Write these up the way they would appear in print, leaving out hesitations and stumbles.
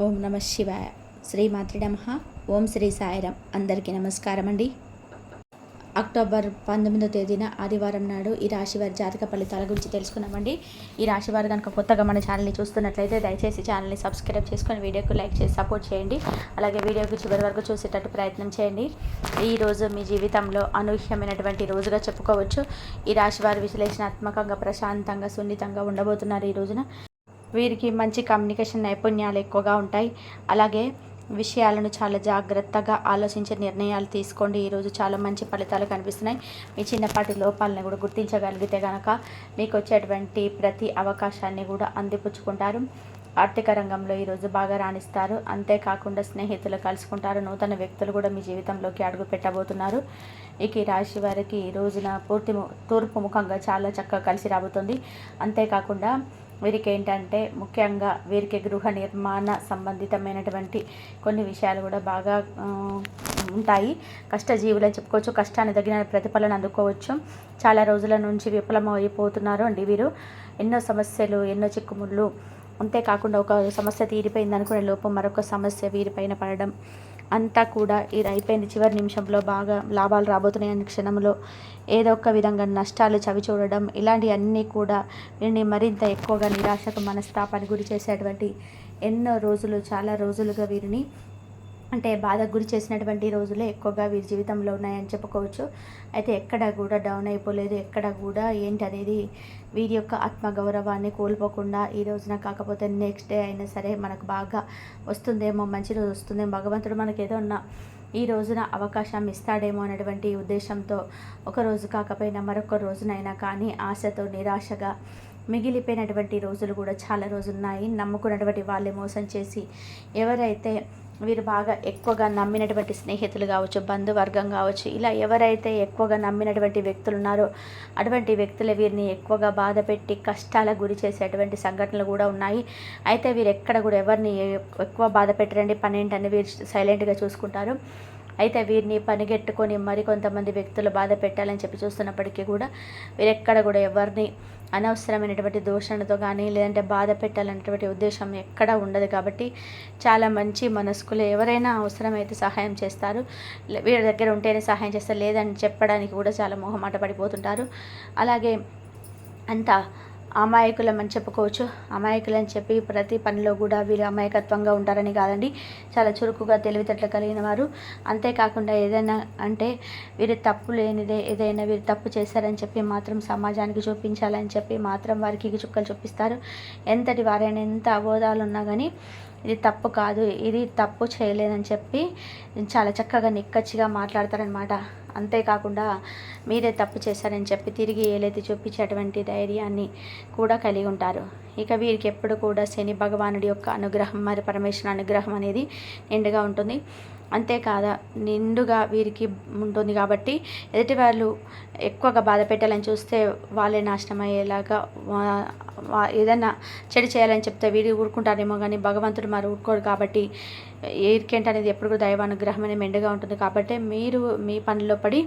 ఓం నమ శివాయ. శ్రీమాత్రి నమః. ఓం శ్రీ సాయిరాం. అందరికీ నమస్కారం అండి. అక్టోబర్ 19వ తేదీన ఆదివారం నాడు ఈ రాశి వారి జాతక ఫలితాల గురించి తెలుసుకున్నామండి. ఈ రాశి వారు కనుక కొత్తగా మన ఛానల్ని చూస్తున్నట్లయితే దయచేసి ఛానల్ని సబ్స్క్రైబ్ చేసుకొని వీడియోకి లైక్ చేసి సపోర్ట్ చేయండి. అలాగే వీడియోకి చివరి వరకు చూసేటట్టు ప్రయత్నం చేయండి. ఈరోజు మీ జీవితంలో అనూహ్యమైనటువంటి రోజుగా చెప్పుకోవచ్చు. ఈ రాశి వారు విశ్లేషణాత్మకంగా, ప్రశాంతంగా, సున్నితంగా ఉండబోతున్నారు. ఈ రోజున వీరికి మంచి కమ్యూనికేషన్ నైపుణ్యాలు ఎక్కువగా ఉంటాయి. అలాగే విషయాలను చాలా జాగ్రత్తగా ఆలోచించే నిర్ణయాలు తీసుకోండి. ఈరోజు చాలా మంచి ఫలితాలు కనిపిస్తున్నాయి. మీ చిన్నపాటి లోపాలను కూడా గుర్తించగలిగితే కనుక మీకు వచ్చేటువంటి ప్రతి అవకాశాన్ని కూడా అందిపుచ్చుకుంటారు. ఆర్థిక రంగంలో ఈరోజు బాగా రాణిస్తారు. అంతేకాకుండా స్నేహితులు కలుసుకుంటారు. నూతన వ్యక్తులు కూడా మీ జీవితంలోకి అడుగు పెట్టబోతున్నారు. ఇక ఈ రాశి వారికి ఈ రోజున తూర్పు ముఖంగా చాలా చక్కగా కలిసి రాబోతుంది. అంతేకాకుండా వీరికి ఏంటంటే ముఖ్యంగా వీరికి గృహ నిర్మాణ సంబంధితమైనటువంటి కొన్ని విషయాలు కూడా బాగా ఉంటాయి. కష్టజీవులు అని చెప్పుకోవచ్చు. కష్టాన్ని తగిన ప్రతిఫలన అందుకోవచ్చు. చాలా రోజుల నుంచి విఫలమైపోతున్నారు అండి వీరు. ఎన్నో సమస్యలు, ఎన్నో చిక్కుముళ్ళు, అంతేకాకుండా ఒక సమస్య తీరిపోయింది అనుకునే లోపు మరొక సమస్య వీరిపైన పడడం అంతా కూడా ఇది అయిపోయింది. చివరి నిమిషంలో బాగా లాభాలు రాబోతున్నాయని క్షణంలో ఏదో ఒక విధంగా నష్టాలు చవి చూడడం, ఇలాంటివన్నీ కూడా వీరిని మరింత ఎక్కువగా నిరాశకు, మనస్తాపానికి గురి చేసేటువంటి ఎన్నో రోజులు, చాలా రోజులుగా వీరిని అంటే బాధకు గురి చేసినటువంటి రోజులే ఎక్కువగా వీరి జీవితంలో ఉన్నాయని చెప్పుకోవచ్చు. అయితే ఎక్కడ కూడా డౌన్ అయిపోలేదు. ఎక్కడ కూడా ఏంటనేది వీరి యొక్క ఆత్మగౌరవాన్ని కోల్పోకుండా ఈ రోజున కాకపోతే నెక్స్ట్ డే అయినా సరే మనకు బాగా వస్తుందేమో, మంచి రోజు వస్తుందేమో, భగవంతుడు మనకి ఏదో ఈ రోజున అవకాశం ఇస్తాడేమో అనేటువంటి ఉద్దేశంతో ఒకరోజు కాకపోయినా మరొక రోజునైనా కానీ ఆశతో, నిరాశగా మిగిలిపోయినటువంటి రోజులు కూడా చాలా రోజులున్నాయి. నమ్ముకున్నటువంటి వాళ్ళే మోసం చేసి, ఎవరైతే వీరు బాగా ఎక్కువగా నమ్మినటువంటి స్నేహితులు కావచ్చు, బంధువర్గం కావచ్చు, ఇలా ఎవరైతే ఎక్కువగా నమ్మినటువంటి వ్యక్తులు ఉన్నారో అటువంటి వ్యక్తులు వీరిని ఎక్కువగా బాధ పెట్టి కష్టాలకు గురి చేసేటువంటి సంఘటనలు కూడా ఉన్నాయి. అయితే వీరు ఎక్కడ కూడా ఎవరిని ఎక్కువ బాధ పెట్టరండి. పనేంటని వీరు సైలెంట్గా చూసుకుంటారు. అయితే వీరిని పనిగెట్టుకొని మరికొంతమంది వ్యక్తులు బాధ పెట్టాలని చెప్పి చూస్తున్నప్పటికీ కూడా వీరెక్కడ కూడా ఎవరిని అనవసరమైనటువంటి దూషణతో కానీ లేదంటే బాధ పెట్టాలనేటువంటి ఉద్దేశం ఎక్కడా ఉండదు. కాబట్టి చాలా మంచి మనస్కులు. ఎవరైనా అవసరమైతే సహాయం చేస్తారు. వీరి దగ్గర ఉంటేనే సహాయం చేస్తారు, లేదని చెప్పడానికి కూడా చాలా మొహమాట పడిపోతుంటారు. అలాగే అంతా అమాయకులమని చెప్పుకోవచ్చు. అమాయకులని చెప్పి ప్రతి పనిలో కూడా వీళ్ళు అమాయకత్వంగా ఉంటారని కాదండి. చాలా చురుకుగా, తెలివితేటలు కలిగిన వారు. అంతేకాకుండా ఏదైనా అంటే వీరు తప్పు లేనిదే ఏదైనా వీరు తప్పు చేశారని చెప్పి మాత్రం సమాజానికి చూపించాలని చెప్పి మాత్రం వారికి చుక్కలు చూపిస్తారు. ఎంతటి వారైనా ఎంత అవోదాలు ఉన్నా కానీ ఇది తప్పు కాదు, ఇది తప్పు చేయలేదని చెప్పి చాలా చక్కగా నిక్కచ్చిగా మాట్లాడతారనమాట. అంతేకాకుండా మీరే తప్పు చేశారని చెప్పి తిరిగి ఏలైతే చూపించేటువంటి ధైర్యాన్ని కూడా కలిగి ఉంటారు. ఇక వీరికి ఎప్పుడు కూడా శని భగవానుడి యొక్క అనుగ్రహం, మరి పరమేశ్వర అనుగ్రహం అనేది నిండుగా ఉంటుంది. అంతేకాదా నిండుగా వీరికి ఉంటుంది. కాబట్టి ఎదుటి వాళ్ళు ఎక్కువగా బాధ పెట్టాలని చూస్తే వాళ్ళే నాశనం అయ్యేలాగా ఏదైనా చెడు చేయాలని చెప్తే వీరు ఊరుకుంటారేమో కానీ భగవంతుడు మరి ఊరుకోరు. కాబట్టి వీరికేంటి అనేది ఎప్పుడు కూడా దైవానుగ్రహం అనేది మెండుగా ఉంటుంది. కాబట్టి మీరు మీ పనిలో పడి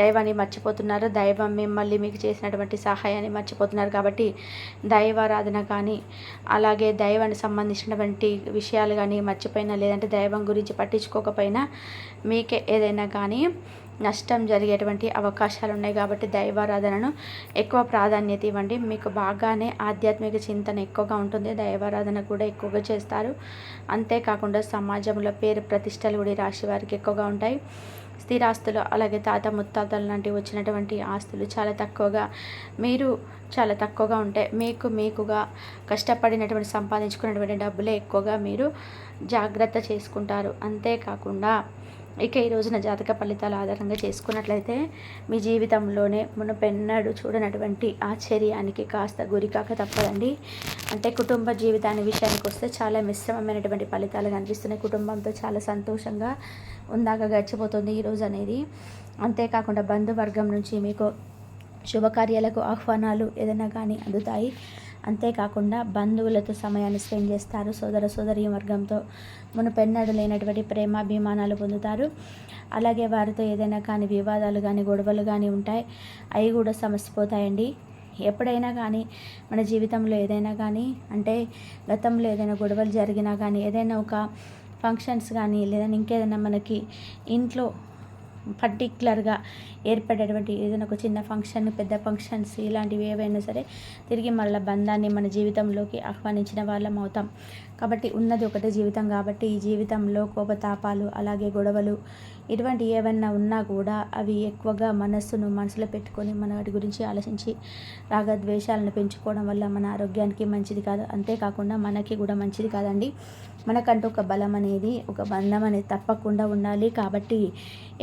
దైవాన్ని మర్చిపోతున్నారు. దైవం మిమ్మల్ని మీకు చేసినటువంటి సహాయాన్ని మర్చిపోతున్నారు. కాబట్టి దైవారాధన కానీ అలాగే దైవానికి సంబంధించినటువంటి విషయాలు కానీ మర్చిపోయినా, లేదంటే దైవం గురించి పట్టించుకోకపోయినా మీకే ఏదైనా కానీ నష్టం జరిగేటువంటి అవకాశాలు ఉన్నాయి. కాబట్టి దైవారాధనను ఎక్కువ ప్రాధాన్యత ఇవ్వండి. మీకు బాగానే ఆధ్యాత్మిక చింతన ఎక్కువగా ఉంటుంది. దైవారాధన కూడా ఎక్కువగా చేస్తారు. అంతేకాకుండా సమాజంలో పేరు ప్రతిష్టలు కూడా రాశి వారికి ఎక్కువగా ఉంటాయి. స్థిరాస్తులు, అలాగే తాత ముత్తాతల లాంటివి వచ్చినటువంటి ఆస్తులు చాలా తక్కువగా ఉంటాయి. మీకుగా కష్టపడినటువంటి సంపాదించుకున్నటువంటి డబ్బులే ఎక్కువగా మీరు జాగ్రత్త చేసుకుంటారు. అంతేకాకుండా ఇక ఈ రోజున జాతక ఫలితాల ఆధారంగా చేసుకున్నట్లయితే మీ జీవితంలోనే మునుపెన్నడూ చూడనటువంటి ఆశ్చర్యానికి కాస్త గురికాక తప్పదండి. అంటే కుటుంబ జీవితాన్ని విషయానికి వస్తే చాలా మిశ్రమమైనటువంటి ఫలితాలు కనిపిస్తున్నాయి. కుటుంబంతో చాలా సంతోషంగా ఉందాక గడిచిపోతుంది ఈరోజు అనేది. అంతేకాకుండా బంధువర్గం నుంచి మీకు శుభకార్యాలకు ఆహ్వానాలు ఏదైనా కానీ అందుతాయి. అంతేకాకుండా బంధువులతో సమయాన్ని స్పెండ్ చేస్తారు. సోదరీ వర్గంతో మునుపెన్నడూ లేనటువంటి ప్రేమాభిమానాలు పొందుతారు. అలాగే వారితో ఏదైనా కానీ వివాదాలు కానీ గొడవలు కానీ ఉంటాయి, అవి కూడా సమసిపోతాయండి. ఎప్పుడైనా కానీ మన జీవితంలో ఏదైనా కానీ అంటే గతంలో ఏదైనా గొడవలు జరిగినా కానీ ఏదైనా ఒక ఫంక్షన్స్ కానీ లేదంటే ఇంకేదైనా మనకి ఇంట్లో పర్టిక్యులర్గా ఏర్పడేటువంటి ఏదైనా ఒక చిన్న ఫంక్షన్, పెద్ద ఫంక్షన్స్ ఇలాంటివి ఏవైనా సరే తిరిగి మరల బంధాన్ని మన జీవితంలోకి ఆహ్వానించిన వాళ్ళం అవుతాం. కాబట్టి ఉన్నది ఒకటే జీవితం కాబట్టి ఈ జీవితంలో కోపతాపాలు అలాగే గొడవలు ఇటువంటి ఏవన్నా ఉన్నా కూడా అవి ఎక్కువగా మనసులో పెట్టుకొని మన వాటి గురించి ఆలోచించి రాగద్వేషాలను పెంచుకోవడం వల్ల మన ఆరోగ్యానికి మంచిది కాదు. అంతేకాకుండా మనకి కూడా మంచిది కాదండి. మనకంటూ ఒక బలం అనేది ఒక బంధం అనేది తప్పకుండా ఉండాలి. కాబట్టి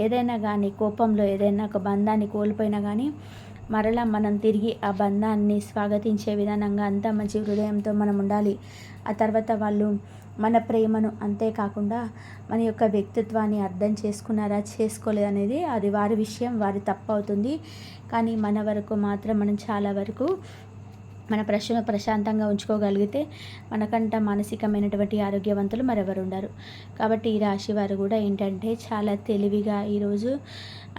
ఏదైనా కానీ కోపంలో ఏదైనా ఒక బంధాన్ని కోల్పోయినా కానీ మరలా మనం తిరిగి ఆ బంధాన్ని స్వాగతించే విధానంగా అంత మంచి హృదయంతో మనం ఉండాలి. ఆ తర్వాత వాళ్ళు మన ప్రేమను అంతేకాకుండా మన యొక్క వ్యక్తిత్వాన్ని అర్థం చేసుకున్నారా చేసుకోలేదు అనేది అది వారి విషయం, వారి తప్పు అవుతుంది. కానీ మన వరకు మాత్రం మనం చాలా వరకు మన ప్రశాంతంగా ఉంచుకోగలిగితే మనకంట మానసికమైనటువంటి ఆరోగ్యవంతులు మరెవరు ఉండరు. కాబట్టి ఈ రాశి వారు కూడా ఏంటంటే చాలా తెలివిగా ఈరోజు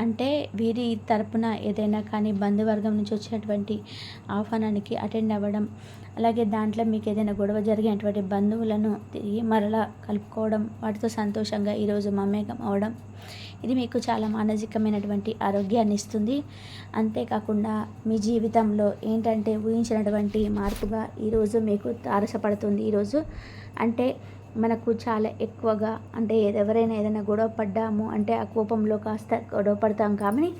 అంటే వీరి తరపున ఏదైనా కానీ బంధువర్గం నుంచి వచ్చినటువంటి ఆహ్వానానికి అటెండ్ అవ్వడం, అలాగే దాంట్లో మీకు ఏదైనా గొడవ జరిగినటువంటి బంధువులను తిరిగి మరలా కలుపుకోవడం, వాటితో సంతోషంగా ఈరోజు మమేకం అవడం ఇది మీకు చాలా మానసికమైనటువంటి ఆరోగ్యాన్ని ఇస్తుంది. అంతేకాకుండా మీ జీవితంలో ఏంటంటే ఊహించినటువంటి మార్పుగా ఈరోజు మీకు తారసపడుతుంది. ఈరోజు అంటే మనకు చాలా ఎక్కువగా అంటే ఎవరైనా ఏదైనా గొడవ పడ్డాము అంటే ఆ కోపంలో కాస్త గొడవ పడతాం కానీ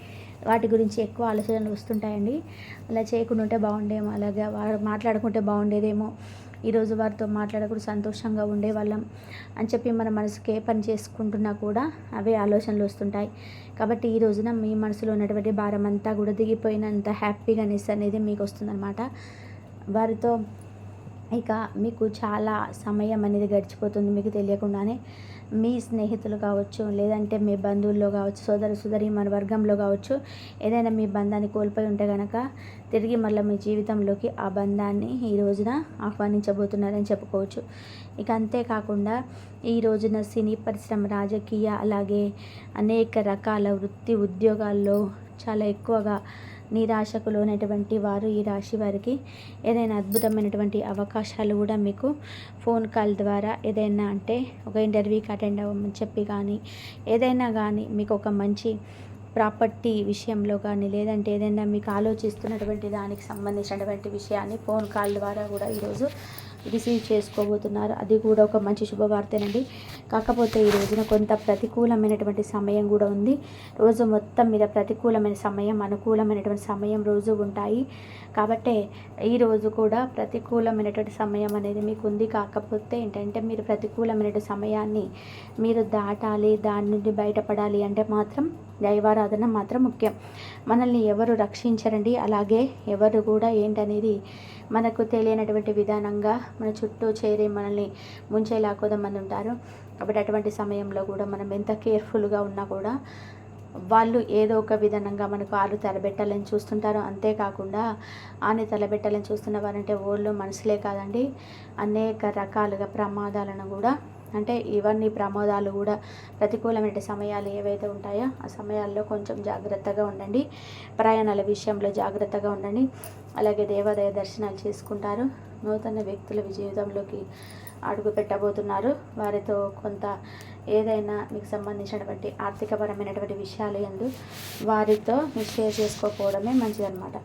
వాటి గురించి ఎక్కువ ఆలోచనలు వస్తుంటాయండి. అలా చేయకుండా ఉంటే బాగుండేమో, అలాగే వారు మాట్లాడుకుంటే బాగుండేదేమో, ఈరోజు వారితో మాట్లాడకుండా సంతోషంగా ఉండేవాళ్ళం అని చెప్పి మన మనసుకి ఏ పని చేసుకుంటున్నా కూడా అవే ఆలోచనలు వస్తుంటాయి. కాబట్టి ఈ రోజున మీ మనసులో ఉన్నటువంటి భారం అంతా కూడా దిగిపోయినంత హ్యాపీగానెస్ అనేది మీకు వస్తుందన్నమాట. వారితో ఇక మీకు చాలా సమయం అనేది గడిచిపోతుంది మీకు తెలియకుండానే. మీ స్నేహితులు కావచ్చు, లేదంటే మీ బంధువుల్లో కావచ్చు, సోదరి మన వర్గంలో కావచ్చు, ఏదైనా మీ బంధాన్ని కోల్పోయి ఉంటే కనుక తిరిగి మళ్ళీ మీ జీవితంలోకి ఆ బంధాన్ని ఈ రోజున ఆహ్వానించబోతున్నారని చెప్పుకోవచ్చు. ఇక అంతేకాకుండా ఈ రోజున సినీ పరిశ్రమ, రాజకీయ అలాగే అనేక రకాల వృత్తి ఉద్యోగాల్లో చాలా ఎక్కువగా నిరాశకు లోనైనటువంటి వారు ఈ రాశి వారికి ఏదైనా అద్భుతమైనటువంటి అవకాశాలు కూడా మీకు ఫోన్ కాల్ ద్వారా ఏదైనా అంటే ఒక ఇంటర్వ్యూకి అటెండ్ అవ్వమని చెప్పి కానీ ఏదైనా కానీ మీకు ఒక మంచి ప్రాపర్టీ విషయంలో కానీ లేదంటే ఏదైనా మీకు ఆలోచిస్తున్నటువంటి దానికి సంబంధించినటువంటి విషయాన్ని ఫోన్ కాల్ ద్వారా కూడా ఈరోజు రిసీవ్ చేసుకోబోతున్నారు. అది కూడా ఒక మంచి శుభవార్తేనండి. కాకపోతే ఈ రోజున కొంత ప్రతికూలమైనటువంటి సమయం కూడా ఉంది. రోజు మొత్తం మీద ప్రతికూలమైన సమయం, అనుకూలమైనటువంటి సమయం రోజు ఉంటాయి. కాబట్టే ఈరోజు కూడా ప్రతికూలమైనటువంటి సమయం అనేది మీకు ఉంది. కాకపోతే ఏంటంటే మీరు ప్రతికూలమైనటువంటి సమయాన్ని మీరు దాటాలి, దాని నుండి బయటపడాలి అంటే మాత్రం దైవారాధన మాత్రం ముఖ్యం. మనల్ని ఎవరు రక్షించరండి, అలాగే ఎవరు కూడా ఏంటనేది మనకు తెలియనటువంటి విధానంగా మన చుట్టూ చేరి మనల్ని ముంచేలా కొంతమంది ఉంటారు. కాబట్టి అటువంటి సమయంలో కూడా మనం ఎంత కేర్ఫుల్గా ఉన్నా కూడా వాళ్ళు ఏదో ఒక విధానంగా మనకు ఆరు తలబెట్టాలని చూస్తుంటారు. అంతేకాకుండా ఆని తలబెట్టాలని చూస్తున్న వారంటే ఓళ్ళు మనుషులే కాదండి, అనేక రకాలుగా ప్రమాదాలను కూడా అంటే ఇవన్నీ ప్రమాదాలు కూడా ప్రతికూలమైన సమయాలు ఏవైతే ఉంటాయో ఆ సమయాల్లో కొంచెం జాగ్రత్తగా ఉండండి. ప్రయాణాల విషయంలో జాగ్రత్తగా ఉండండి. అలాగే దేవాలయ దర్శనాలు చేసుకుంటారు. నూతన వ్యక్తుల జీవితంలోకి అడుగు పెట్టబోతున్నారు. వారితో కొంత ఏదైనా మీకు సంబంధించినటువంటి ఆర్థికపరమైనటువంటి విషయాలు యందు వారితో మీరు షేర్ చేసుకోకపోవడమే మంచిదన్నమాట.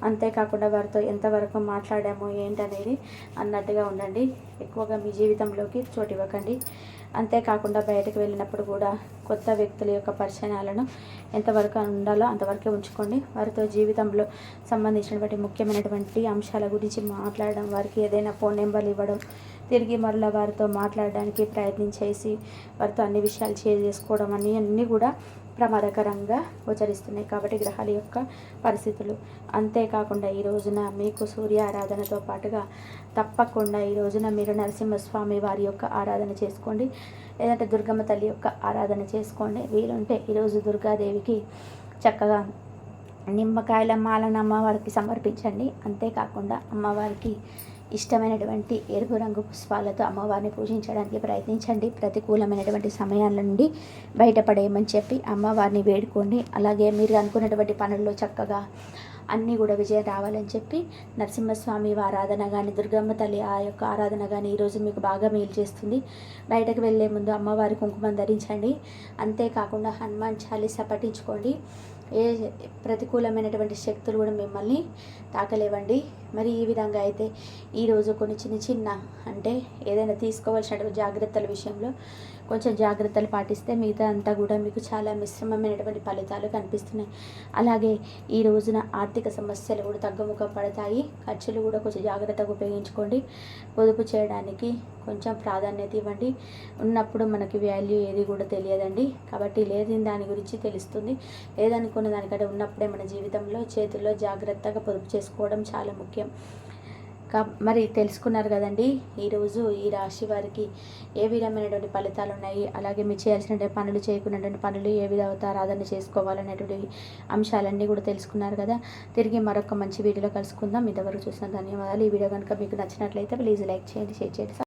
అంతేకాకుండా వారితో ఎంతవరకు మాట్లాడాము ఏంటనేది అన్నట్టుగా ఉండండి. ఎక్కువగా మీ జీవితంలోకి చోటు ఇవ్వకండి. అంతేకాకుండా బయటకు వెళ్ళినప్పుడు కూడా కొత్త వ్యక్తుల యొక్క పరిచయాలను ఎంతవరకు ఉండాలో అంతవరకే ఉంచుకోండి. వారితో జీవితంలో సంబంధించినటువంటి ముఖ్యమైనటువంటి అంశాల గురించి మాట్లాడడం, వారికి ఏదైనా ఫోన్ నెంబర్లు ఇవ్వడం, తిరిగి మరలా వారితో మాట్లాడడానికి ప్రయత్నం చేసి వారితో అన్ని విషయాలు షేర్ చేసుకోవడం అన్నీ కూడా ప్రమాదకరంగా గోచరిస్తున్నాయి. కాబట్టి గ్రహాల యొక్క పరిస్థితులు అంతేకాకుండా ఈ రోజున మీకు సూర్య ఆరాధనతో పాటుగా తప్పకుండా ఈ రోజున మీరు నరసింహస్వామి వారి యొక్క ఆరాధన చేసుకోండి, లేదంటే దుర్గమ్మ తల్లి యొక్క ఆరాధన చేసుకోండి. వీలుంటే ఈరోజు దుర్గాదేవికి చక్కగా నిమ్మకాయల మాలను అమ్మవారికి సమర్పించండి. అంతేకాకుండా అమ్మవారికి ఇష్టమైనటువంటి ఎరుపు రంగు పుష్పాలతో అమ్మవారిని పూజించడానికి ప్రయత్నించండి. ప్రతికూలమైనటువంటి సమయాల నుండి బయటపడేయమని చెప్పి అమ్మవారిని వేడుకోండి. అలాగే మీరు అనుకున్నటువంటి పనుల్లో చక్కగా అన్నీ కూడా విజయం రావాలని చెప్పి నరసింహస్వామి ఆరాధన కానీ, దుర్గమ్మ తల్లి ఆ యొక్క ఆరాధన కానీ ఈరోజు మీకు బాగా మేలు చేస్తుంది. బయటకు వెళ్ళే ముందు అమ్మవారి కుంకుమం ధరించండి. అంతేకాకుండా హనుమాన్ చాలీసా పఠించుకోండి. ఏ ప్రతికూలమైనటువంటి శక్తులు కూడా మిమ్మల్ని తాకలేవండి. మరి ఈ విధంగా అయితే ఈరోజు కొన్ని చిన్న అంటే ఏదైనా తీసుకోవాల్సినటువంటి జాగ్రత్తల విషయంలో కొంచెం జాగ్రత్తలు పాటిస్తే మిగతా అంతా కూడా మీకు చాలా మిశ్రమమైనటువంటి ఫలితాలు కనిపిస్తున్నాయి. అలాగే ఈ రోజున ఆర్థిక సమస్యలు కూడా తగ్గుముఖం పడతాయి. ఖర్చులు కూడా కొంచెం జాగ్రత్తగా ఉపయోగించుకోండి. పొదుపు చేయడానికి కొంచెం ప్రాధాన్యత ఇవ్వండి. ఉన్నప్పుడు మనకి వాల్యూ ఏది కూడా తెలియదండి. కాబట్టి లేని దాని గురించి తెలుస్తుంది. లేదనుకున్న దానికంటే ఉన్నప్పుడే మన జీవితంలో చేతుల్లో జాగ్రత్తగా పొదుపు చేసుకోవడం చాలా ముఖ్యం. మరి తెలుసుకున్నారు కదండి ఈరోజు ఈ రాశి వారికి ఏ విధమైనటువంటి ఫలితాలు ఉన్నాయి, అలాగే మీరు చేయాల్సినటువంటి పనులు, చేయకున్నటువంటి పనులు ఏ విధంగా ఆరాధన చేసుకోవాలనేటువంటి అంశాలన్నీ కూడా తెలుసుకున్నారు కదా. తిరిగి మరొక మంచి వీడియోలో కలుసుకుందాం. ఇంతవరకు చూసిన ధన్యవాదాలు. ఈ వీడియో కనుక మీకు నచ్చినట్లయితే ప్లీజ్ లైక్ చేయండి, షేర్ చేయండి.